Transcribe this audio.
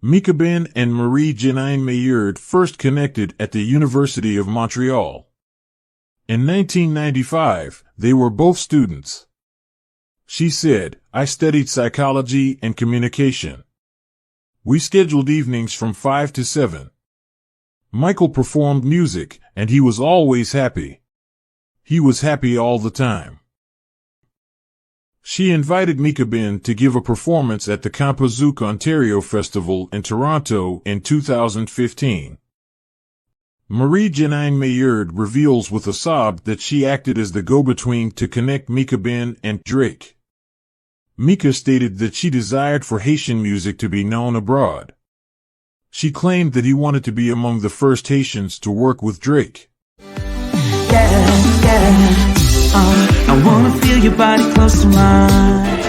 Mikaben and Jennyne Mayard first connected at the University of Montreal. In 1995, they were both students. She said, "I studied psychology and communication. We scheduled evenings from 5 to 7. Michael performed music, and he was always happy. He was happy all the time." She invited Mikaben to give a performance at the Konpa Zouk Ontario Festival in Toronto in 2015. Jennyne Mayard reveals with a sob that she acted as the go-between to connect Mikaben and Drake. Mika stated that she desired for Haitian music to be known abroad. She claimed that he wanted to be among the first Haitians to work with Drake. I wanna feel your body close to mine.